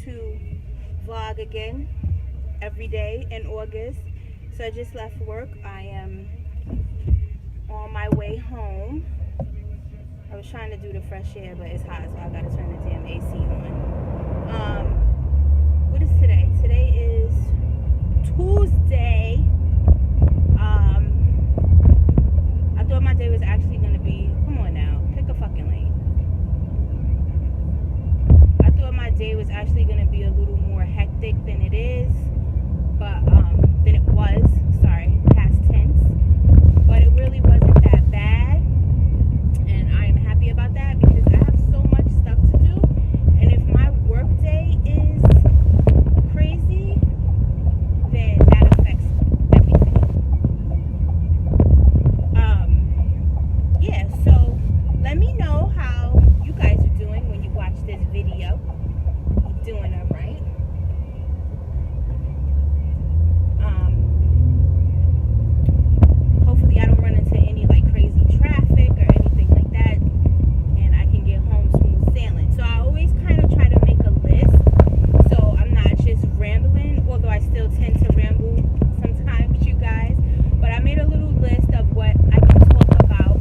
to vlog again every day in August. So I just left work. I am on my way home. I was trying to do the fresh air, but it's hot, so I gotta turn the damn AC on. What is today? Today is Tuesday. I thought my day was actually gonna be, come on now, pick a fucking lane. I thought my day was actually gonna be a little more hectic than it is, but than it was. Sorry, past tense. But it really wasn't that bad, and I am happy about that because I have so much stuff to do. And if my work day is crazy, then that affects everything. Yeah, so let me know how you guys are doing when you watch this video. You doing all right? Hopefully I don't run into any like crazy traffic or anything like that, and I can get home smooth sailing. So I always kind of try to make a list so I'm not just rambling, although I still tend to ramble sometimes, you guys. But I made a little list of what I can talk about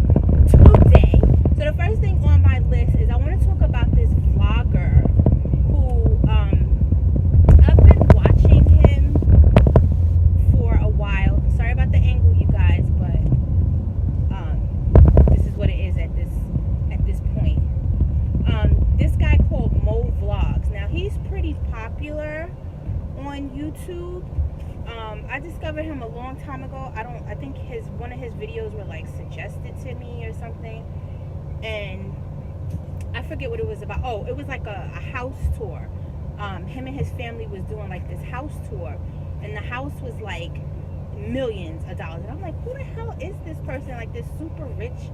today. So the first thing on my list is I want to talk about this vlogger who I've been watching him for a while. Sorry about the angle, you guys, but this is what it is at this point. This guy called Mo Vlogs. Now he's pretty popular on YouTube. I discovered him a long time ago. I think one of his videos were like suggested to me or something, and I forget what it was about. Oh, it was like a house tour. Him and his family was doing like this house tour, and the house was like millions of dollars. And I'm like, who the hell is this person? Like this super rich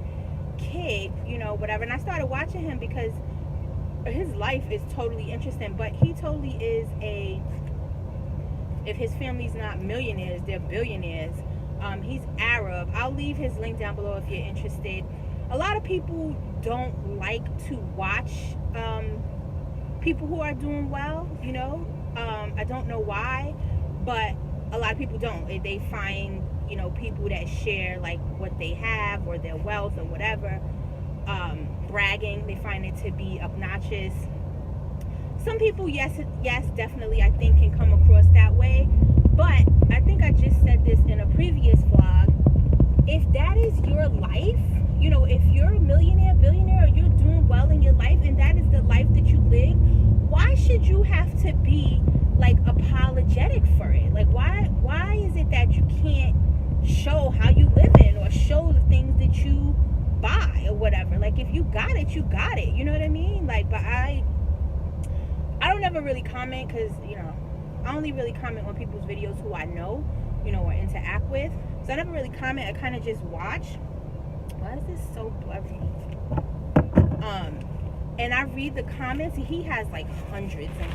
kid, you know, whatever. And I started watching him because his life is totally interesting, but he totally is if his family's not millionaires, they're billionaires. He's Arab. I'll leave his link down below if you're interested. A lot of people don't like to watch people who are doing well, you know. I don't know why, but a lot of people don't. They find, you know, people that share like what they have or their wealth or whatever, bragging, they find it to be obnoxious. Some people, yes, definitely, I think can come across that way. But I think I just said this in a previous vlog. If that is your life, you know, if you're a millionaire, billionaire, or you're doing well in your life and that is the life that you live, why should you have to be like apologetic for it? Like why is it that you can't show how you live in or show the things that you buy or whatever? Like if you got it, you got it. You know what I mean? Like, but I don't ever really comment because, you know, I only really comment on people's videos who I know, you know, or interact with. So I never really comment. I kind of just watch. Why is this so blurry? And I read the comments. He has like hundreds and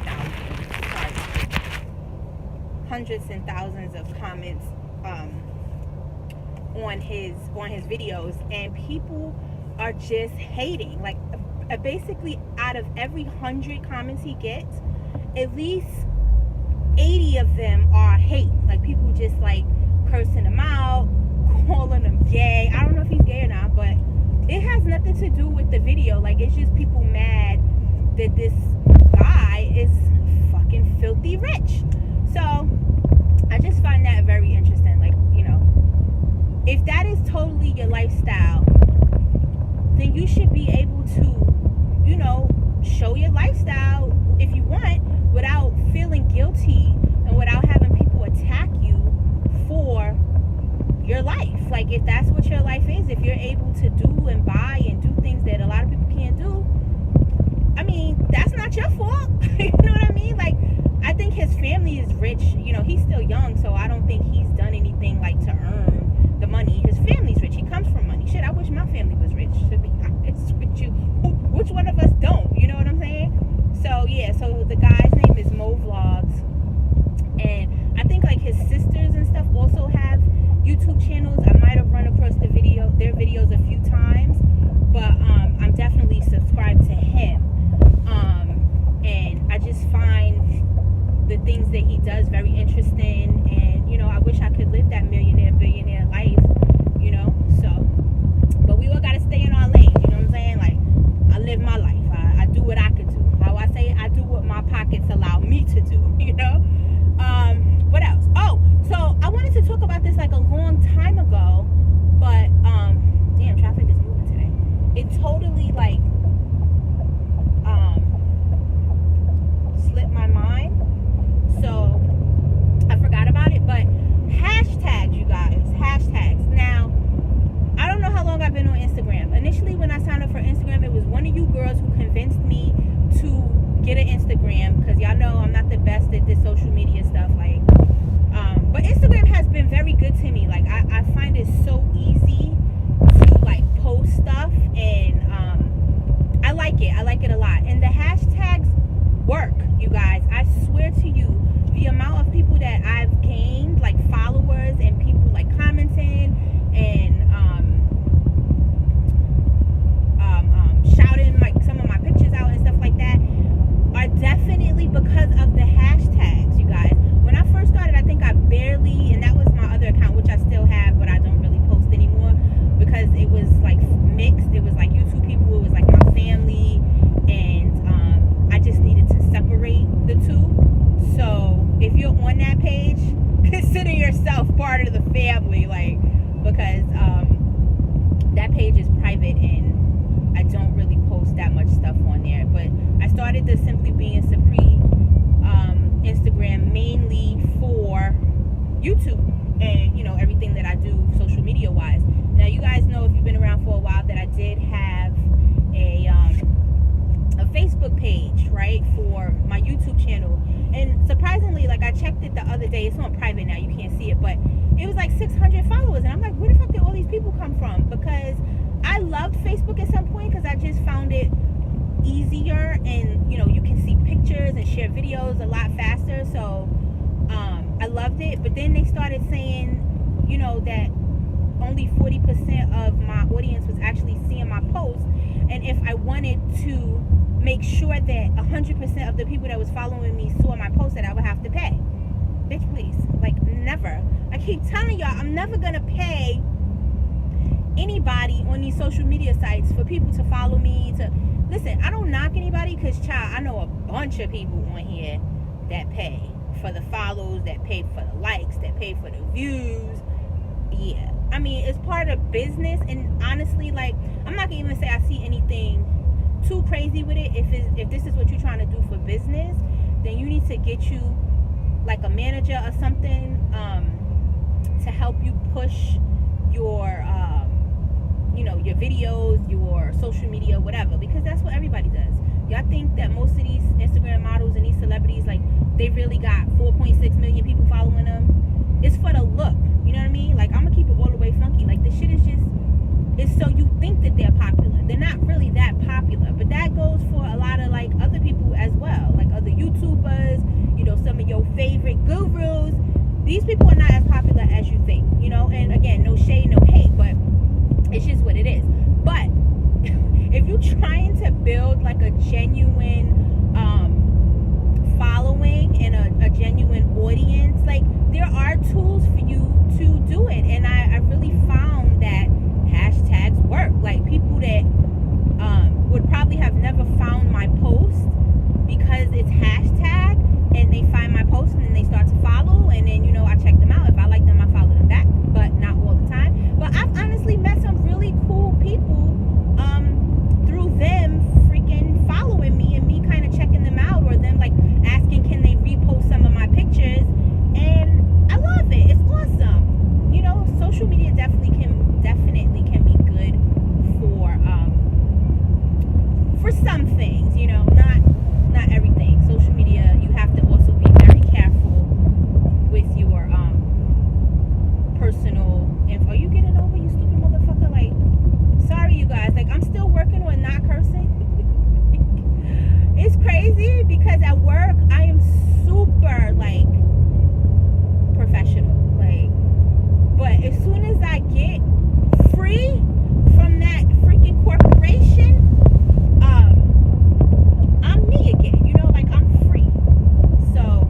thousands of comments on his videos, and people are just hating. Like basically out of every 100 comments he gets, at least 80 of them are hate. Like people just like cursing him out, calling him gay. I don't know if he's gay or not, but it has nothing to do with the video. Like it's just people mad that this guy is fucking filthy rich. So I just find that very interesting. Like, you know, if that is totally your lifestyle, then you should be able to, you know, show your lifestyle if you want without feeling guilty and without having people attack you for your life. Like if that's what your life is, if you're able to do and buy and do things that a lot of people can't do, I mean, that's not your fault. You know what I mean? Like I think his family is rich. You know, he's still young, so I don't think he's done anything like to earn the money. His family's rich. He comes from money. Shit, I wish my family was rich, to be honest with you. Which one of us don't? You know what I'm saying? So yeah, so the guy's name is Mo Vlogs, and I think like his sisters and stuff also have YouTube channels. I might have run across their videos a few times, but I'm definitely subscribed to him. And I just find the things that he does very interesting, and I wish I could live that millionaire billionaire life, so, but we all got to stay in our lane, you know what I'm saying? Like, I live my life. I do what I could do. How I say it, I do what my pockets allow me to do, what else? Oh, so I wanted to talk about this like a long time ago, but damn, traffic is moving today. It totally like slipped my mind, so I forgot about it. But hashtags, you guys, hashtags. Now, I don't know how long I've been on Instagram. Initially, when I signed up for Instagram, it was one of you girls who convinced me to get an Instagram, because y'all know I'm not the best at this social media stuff. Like, but Instagram has been very good to me. Like, I find it so easy to like post stuff, and I like it. I like it a lot. And the hashtags work, you guys. I swear to you, the amount of people that I've gained, like followers and people like commenting and shouting like some of my pictures out and stuff like that, are definitely because of the hashtags, you guys. When I first started, I think I barely, and that was my other account, which I still have, but I don't really post anymore because it was like mixed. It was like YouTube people, it was like my family, and I just needed to separate the two. So if you're on that page, consider yourself part of the family, like, because that page is private and I don't really post that much stuff on there. But I started the Simply Being Supreme Instagram mainly for YouTube and everything that I do social media wise. Now, you guys know, if you've been around for a while, that I did have a Facebook page, right, for my YouTube channel. And surprisingly, like, I checked it the other day. It's on private now, you can't see it, but it was like 600 followers, and I'm like, where the fuck did all these people come from? Because I loved Facebook at some point, because I just found it easier, and you can see pictures and share videos a lot faster. So I loved it. But then they started saying that only 40% of my audience was actually seeing my posts, and if I wanted to make sure that 100% of the people that was following me saw my post, that I would have to pay. Bitch, please. Like, never. I keep telling y'all, I'm never gonna pay anybody on these social media sites for people to follow me. To listen, I don't knock anybody, because child, I know a bunch of people on here that pay for the follows, that pay for the likes, that pay for the views. Yeah, I mean, it's part of business. And honestly, like, I'm not gonna even say I see anything too crazy with it. If this is what you're trying to do for business, then you need to get you like a manager or something to help you push your your videos, your social media, whatever, because that's what everybody does. Y'all think that most of these Instagram models and these celebrities, like, they really got 4.6 million people following them? It's for the look, you know what I mean? Like, I'm gonna keep it all the way funky. Like, the shit is just, it's so you think that they're popular. They're not really that popular. But that goes for a lot of like other people as well, like other YouTubers, some of your favorite gurus. These people are not as popular as you think, and again, no shade, no hate, but it's just what it is. But if you're trying to build like a genuine following and a genuine audience, like, there are tools for you to do it. And I really found that hashtags work. Like, people that would probably have never found my post because it's hashtag, and they find my post and then they start to follow, and then I check them out. If I like them, I follow them back, but not all the time. But I've honestly met some really cool people through them freaking following me and me kind of checking them out, or them like asking can they repost some of my pictures, and I love it. It's awesome. Social media definitely can be good for some things, not everything. Social media, you have to also be very careful with your personal info. Are you getting over, you stupid motherfucker? Like, sorry you guys, like, I'm still working on not cursing. It's crazy because at work I am super like professional, like, but as soon as I get free from that freaking corporation, I'm me again, like, I'm free. So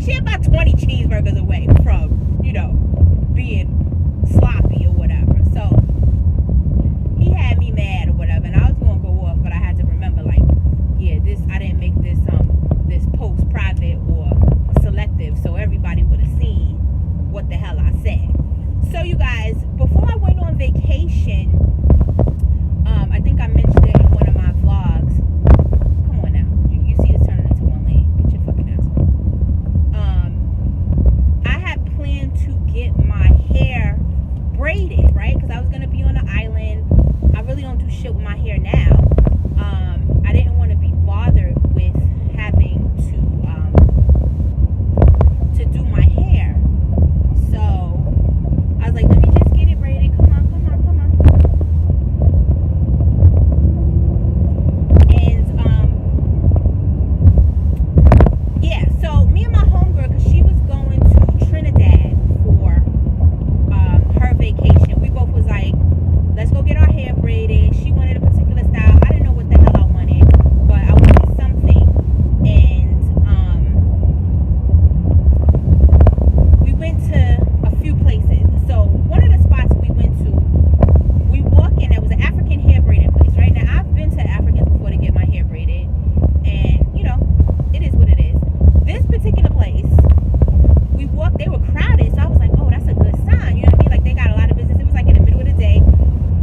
she about 20 cheeseburgers away from, you know, being sloppy or whatever. So he had me mad or whatever, and I was gonna go off, but I had to remember, like, yeah, I didn't make this post private or selective, so everybody would have seen what the hell I said. So you guys, before I went on vacation, I think I mentioned it in one of my vlogs. Come on now, you see this turning into one lane. Get your fucking ass on. I had planned to get my hair braided, right? Because I was gonna be on the island. I really don't do shit with my hair now. I didn't want to be bothered with having to do my hair. So I was like, let me just get it braided. Come on. And yeah, so me and my homegirl, because she was going to Trinidad for her vacation, we both was like, let's go get our hair braided. She wanted a particular style. I didn't know what the hell I wanted, but I wanted something. And we went to a few places. So one of the spots we went to, we walked in, there was an African hair braiding place, right? Now, I've been to Africans before to get my hair braided, and, you know, it is what it is. This particular place, we walked, they were crowded, so I was like, oh, that's a good sign, you know what I mean? Like, they got a lot of business. It was like in the middle of the day.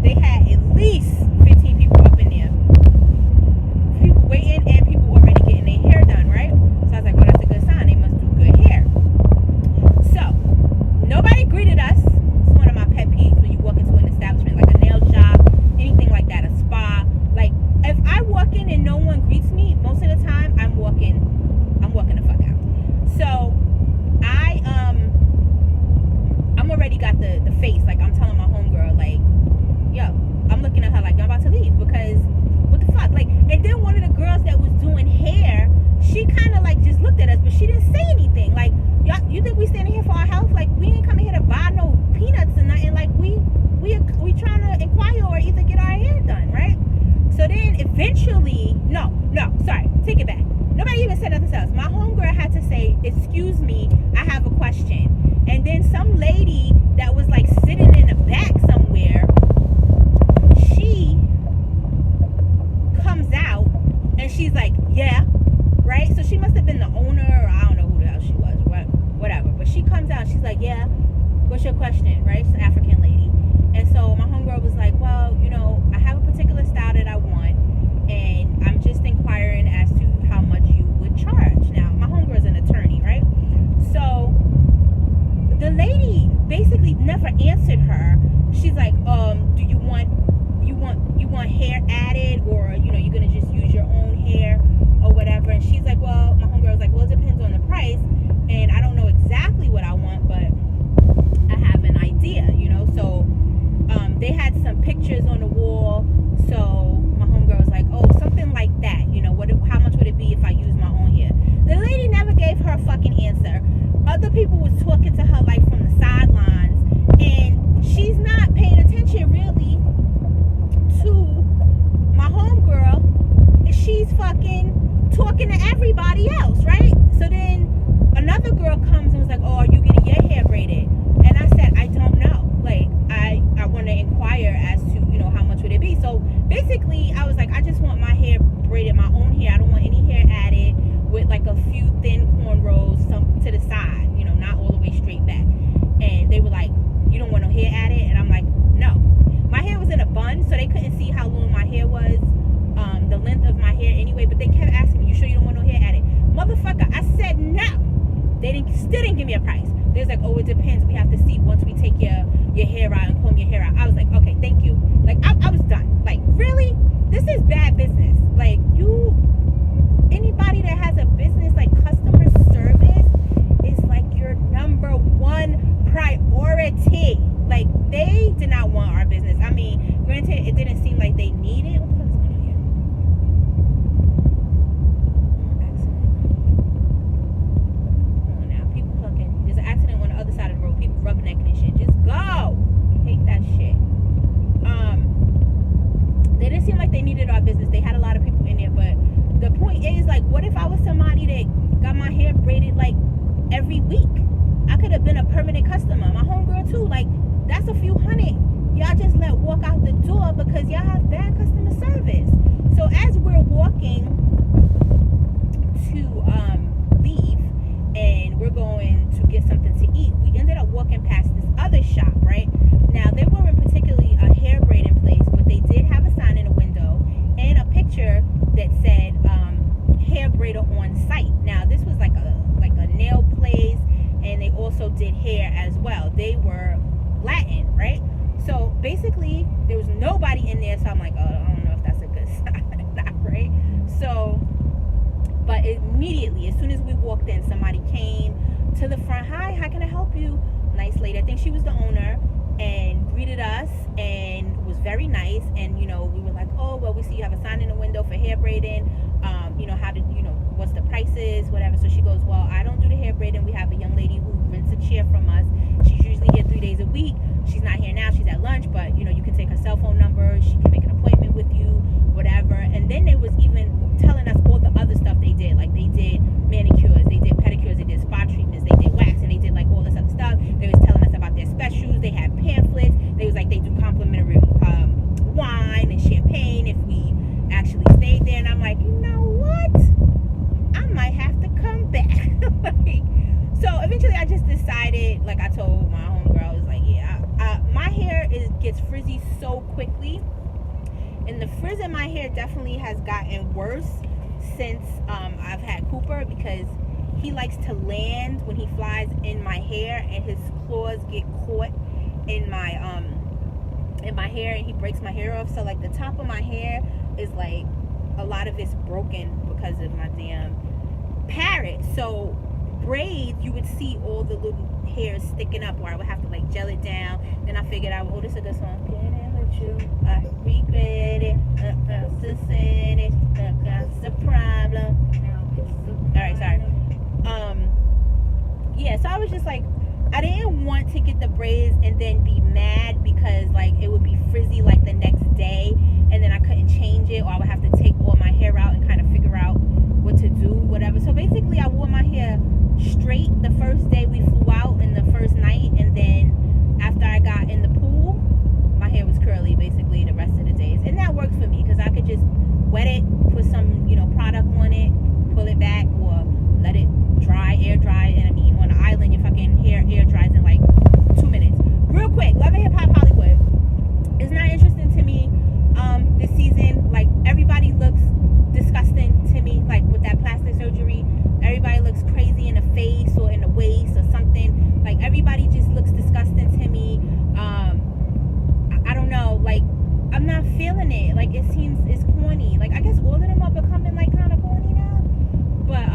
They had at least 15 people up in there. People waiting and people already getting their hair done, right? So I was like, well, that's a good sign. They must do good hair. So, nobody greeted us. It's one of my pet peeves when you walk into an establishment, like a nail shop, anything like that, a spa. Like, if I walk in and no one greets me, most of the time, I'm walking the fuck out. So, I'm already got the face. Like, I'm telling my homegirl, like, yo, I'm looking at her like, I'm about to leave, because what the fuck? Like, and then one of the girls that was doing hair, she kind of like just looked at us, but she didn't say anything. Like, y'all, you think we standing here for our health? Like, we ain't coming here to buy no peanuts or nothing. Like, we trying to inquire or either get our hair done, right? So then eventually, no, sorry, take it back. Nobody even said nothing else. My homegirl had to say, excuse me, I have a question. And then some lady that was like sitting in the back somewhere, she comes out and she's like, yeah, right? So she must have been the owner, or I don't know who the hell she was, whatever. But she comes out and she's like, yeah, what's your question, right? She's an African lady. And so my homegirl was like, well, you know, I have a particular style that I want, and I'm just inquiring as to how much you would charge. Now, my homegirl's an attorney, right? So the lady basically never answered her. She's like, do you want hair added, or, you know, you're gonna just use your own hair or whatever? And she's like, well, my homegirl was like, well, it depends on the price, and I don't know exactly what I want, but I have an idea, you know. So they had some pictures on the wall. So my homegirl was like, oh, something like that, you know, how much would it be if I use my own hair? The lady never gave her a fucking answer. Other people was talking to her like from the sidelines, and she's not paying attention really to my homegirl. She's fucking talking to everybody else, right? So then another girl comes and was like, oh, are you getting your hair braided? And I said, I don't know. Like, I want to inquire as to, you know, how much would it be? So basically, I was like, I just want my hair braided, my own hair. I don't want any hair added with like a few thin cornrows, some to the side, you know, not all the way straight back. And they were like, you don't want no hair added? And I'm like, no. My hair was in a bun, so they couldn't see how long my hair was, the length of my hair anyway, but they kept asking me, you sure you don't want no hair added? Motherfucker, I said no. They still didn't give me a price. They was like, oh, it depends. We have to see once we take your hair out and comb your hair out. I was like, okay, thank you. Like, I was done. Like, really? This is bad business. Like, anybody that has a business, like customer service is like your number one priority. Like, they did not want our business. I mean, granted, it didn't seem like they needed. What the fuck is going on here? Come on now, people fucking. There's an accident on the other side of the road. People rubbernecking and shit. Just go. Hate that shit. They didn't seem like they needed our business. They had a lot of people in there, but the point is, like, what if I was somebody that got my hair braided like every week. I could have been a permanent customer. My homegirl too. Like, that's a few hundred. Y'all just let walk out the door because y'all have bad customer service. So as we're walking to leave and we're going to get something to eat, we ended up walking past this other shop, right? Now, they weren't particularly a hair braiding place, but they did have a sign in the window and a picture that said hair braider on site. Now, this was like a nail place, and they also did hair as well. They were Latin, right? So basically, there was nobody in there, so I'm like, oh, I don't know if that's a good sign, right? So, but immediately, as soon as we walked in, somebody came to the front. Hi, how can I help you? Nice lady. I think she was the owner, and greeted us and was very nice. And, you know, we were like, oh, well, we see you have a sign in the window for hair braiding. You know, how did, you know, what's the prices, whatever. So she goes, well, I don't do the hair braiding. We have a young lady who rents a chair from us. She's usually here 3 days a week. She's not here now. She's at lunch, but, you know, you can take her cell phone number. She can make an appointment with you, whatever. And then they was even telling us all the other stuff they did. Like, they did manicures, they did pedicures, they did spa treatments, they did wax, and they did, like, all this other stuff. They was telling us about their specials. They had pamphlets. They was like, they do complimentary wine and champagne if we actually stayed there. And I'm like, you know what? I might have to come back. Like, so eventually I just decided, like I told my homegirl, I was like, yeah, my hair gets frizzy so quickly. And the frizz in my hair definitely has gotten worse since I've had Cooper, because he likes to land when he flies in my hair, and his claws get caught in my hair, and he breaks my hair off. So like the top of my hair is like, a lot of it's broken because of my damn parrot. So braids, you would see all the little hairs sticking up, or I would have to like gel it down. Then I figured out, oh, this is a good song. Getting with you, I regret it. To say it, that's the problem. All right, sorry. Yeah, so I was just like, I didn't want to get the braids and then be mad because like it would be frizzy like the next day, and then I couldn't change it, or I would have to take all my hair out and kind of figure out what to do, whatever. So basically I wore my hair straight the first day we flew out and the first night, and then after I got in the pool, my hair was curly basically the rest of the days. And that worked for me because I could just wet it, put some, you know, product on it, pull it back, or let it dry, air dry. And I mean, on an island, your fucking hair air dries in like 2 minutes. Real quick, Love and Hip Hop Hollywood is not interesting to me this season. Like, everybody looks disgusting to me, like with that plastic surgery. Everybody looks crazy in the face or in the waist or something. Like, everybody just looks disgusting to me. I don't know, like, I'm not feeling it. Like, it seems it's corny. Like, I guess all of them are becoming like kind of corny now, but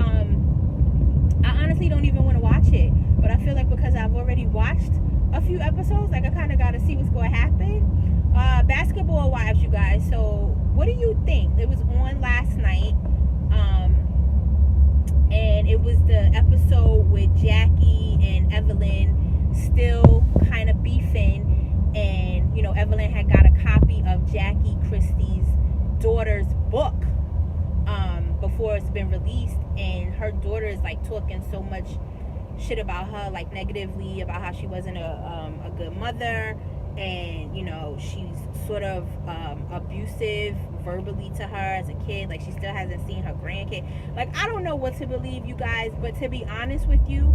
I honestly don't even want to watch it. But I feel like because I've already watched a few episodes, like I kind of got to see what's going to happen. Basketball Wives, you guys. So what do you think? It was on last night, and it was the episode with Jackie and Evelyn still kind of beefing. And, you know, Evelyn had got a copy of Jackie Christie's daughter's book before it's been released, and her daughter is like talking so much shit about her, like negatively, about how she wasn't a good mother, and, you know, she's sort of abusive verbally to her as a kid. Like, she still hasn't seen her grandkid. Like, I don't know what to believe, you guys, but to be honest with you,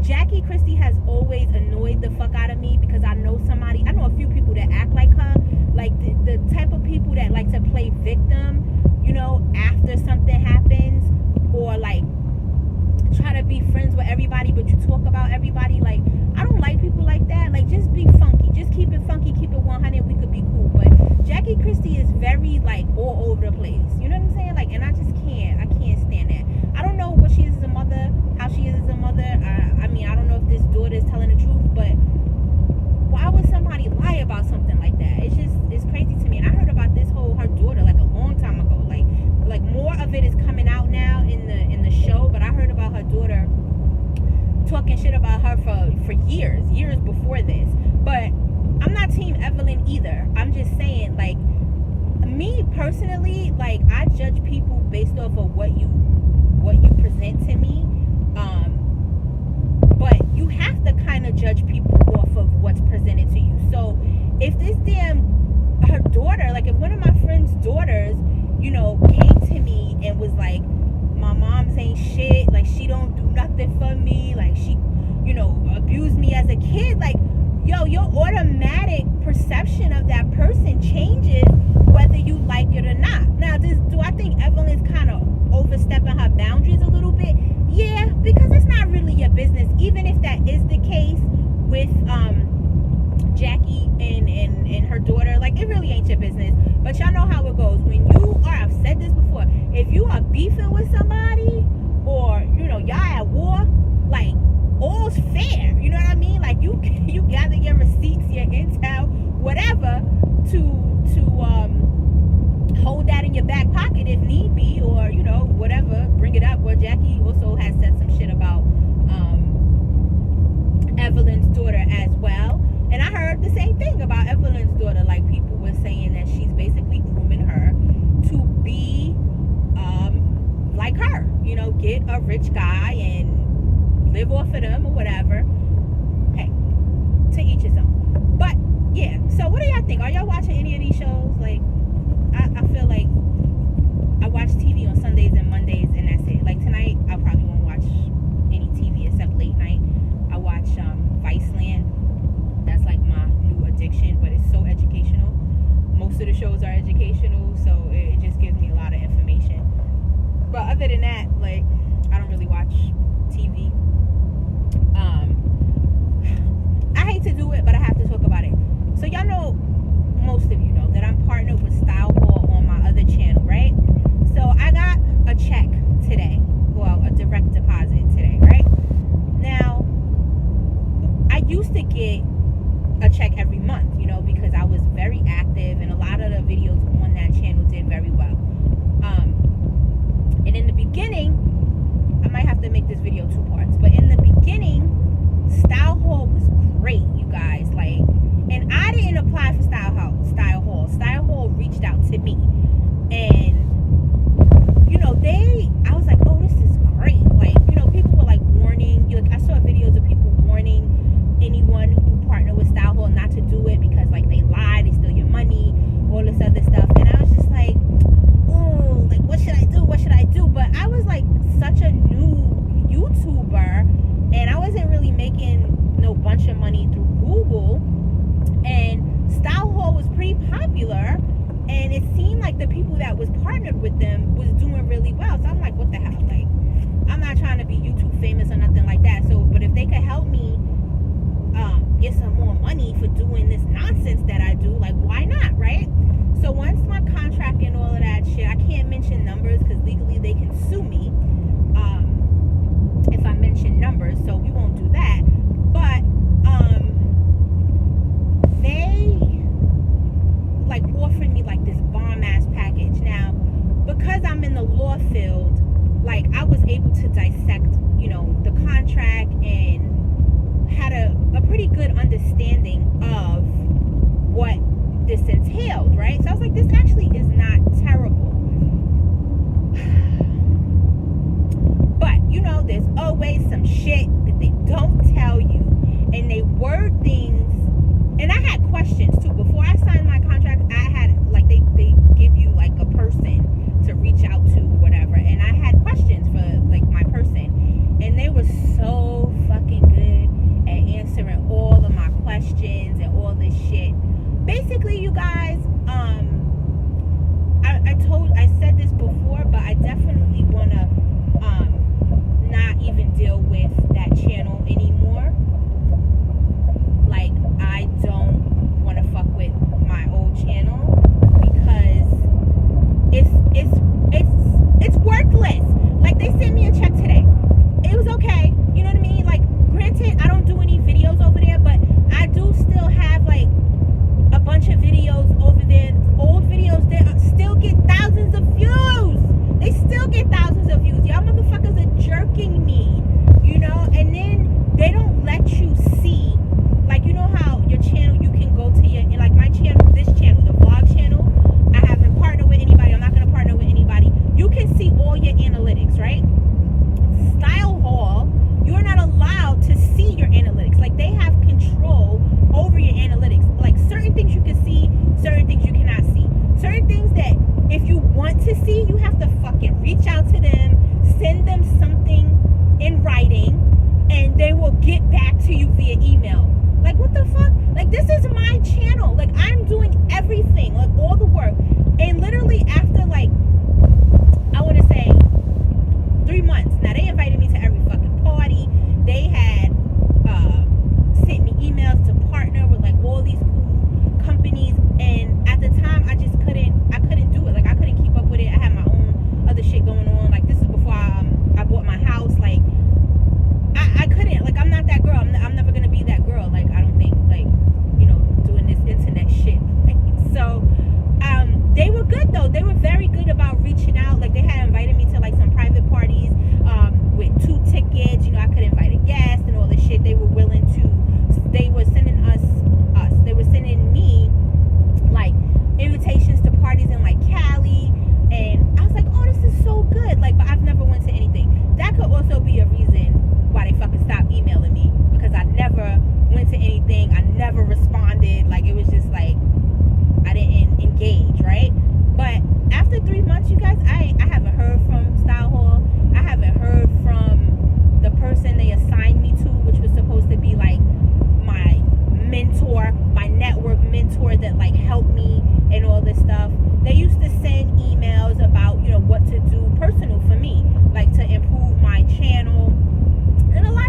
Jackie Christie has always annoyed the fuck out of me, because I know a few people that act like her, like the type of people that like to play victim, you know, after something happens, or like try to be friends with everybody, but you talk about everybody. Like, I don't like people like that. Like, just be funky, just keep it funky, keep it 100, we could be cool. But Jackie Christie is very like all over the place, you know what I'm saying? Like, and I can't stand that. I don't know what she is as a mother, how she is as a mother. I mean, I don't know if this daughter is telling the truth, but why would somebody lie about something like that? It's crazy to me. And I heard about her daughter like a long time ago. Like more of it is coming out now in the show, but I heard about her daughter talking shit about her for years before this. But I'm not team Evelyn either. I'm just saying, like, me personally, like, I judge people based off of what you present to me. what's presented to you. So if this her daughter, like if one of my friend's daughters, came to me and was like, my mom's ain't shit, like she don't do nothing for me, like she, abused me as a kid, like, yo, your automatic perception of that person changes whether you like it or not. Now, do I think Evelyn's kind of overstepping her boundaries a little bit? Yeah, because it's not really your business. Even if that is the case with Jackie and her daughter, like it really ain't your business. But y'all know how it goes. When you are, I've said this before, if you are beefing with somebody or, y'all at war, like all's fair. You know what I mean? Like you gather your receipts, your intel, whatever, to hold that in your back pocket if need be, or whatever, bring it up. Or Jackie also has said some shit about Evelyn's daughter as well, and I heard the same thing about Evelyn's daughter. Like people were saying that she's basically grooming her to be like her, get a rich guy and live off of them or whatever. Hey, to each his own. But yeah, so what do y'all think? Are y'all watching any of these shows? Like I feel like I watch TV on Sundays and Mondays and that's it. Like tonight I probably won't watch any TV except late night. I watch Viceland. That's like my new addiction, but it's so educational. Most of the shows are educational, so it just gives me a lot of information. But other than that, like I don't really watch TV. I hate to do it, but I have to talk about it. So y'all know, most of you know, that I'm partnered with Style Hall on my other channel, right? So I got a check today, well, a direct deposit today, right? Now, I used to get a check every month, because I was very active and a lot of the videos on that channel did very well. And in the beginning, I might have to make this video 2 parts, but in the beginning, Style Hall was great, you guys. Like, and I didn't apply for Style Hall. Style Hall reached out to me, and I was like, oh, this is great. Like, people were like warning. I saw videos of people warning anyone who partnered with Style Hall not to do it because like they lie, they steal your money, all this other stuff. And I was just like, oh, like what should I do? What should I do? But I was like such a new YouTuber, and I wasn't really making no bunch of money through Google, and Style Hall was pretty popular, and it seemed like the people that was partnered with them was doing really well. So I'm like, what the hell? Like, I'm not trying to be YouTube famous or nothing like that. So, but if they could help me get some more money for doing this nonsense that I do, like, why not, right? So once my contract and all of that shit, I can't mention numbers because legally they can sue me if I mention numbers, so we won't do that. But they like offered me like this bomb ass package. Now, because I'm in the law field, like I was able to dissect, the contract and had a pretty good understanding of what this entailed, right? So I was like, this actually is not terrible. But there's always some shit that they don't tell you, and they word things. And I had questions too. Before I signed my contract, I had like they give you like a person to reach out to, whatever. And I had questions for like my person, and they were so fucking good at answering all of my questions and all this shit. Basically, you guys, I said this before, but I definitely wanna not even deal with that want to see, you have to fucking reach out to them, send them something in writing, and they will get back to you via email. Like, what the fuck? Like, this is my channel. Like, I'm doing everything, like, all the work. And literally after, like, I want to say 3 months. Now, they invited me to every fucking party. They had sent me emails to partner with, like, all these cool companies. And at the time, I couldn't do it. Like, I couldn't keep up with it. I had my own other shit going on. Like, this is before I bought my house. Like, I couldn't. Like, I'm not that girl. I'm never going to be that girl. Like, I don't think, like, you know, doing this internet shit. So, they were good, though. They were very good about reaching out. Like, they had invited me to, like, some private parties with 2 tickets. You know, I could invite a guest and all this shit. They were willing to. They were sending they were sending me, like, invitations to parties in, like, Cali. And I was like, oh, this is so good. Like, but I've never went to anything. That could also be a reason why they fucking stopped emailing me. Because I never went to anything. I never responded. Like, it was just, like, I didn't engage, right? But after 3 months, you guys, I haven't heard from Style Hall. I haven't heard from the person they assigned me to, which was supposed to be, like, my mentor, my network mentor that, like, helped me and all this stuff. They used to send emails about, you know, what to do personal for me, like, to improve my channel. And a lot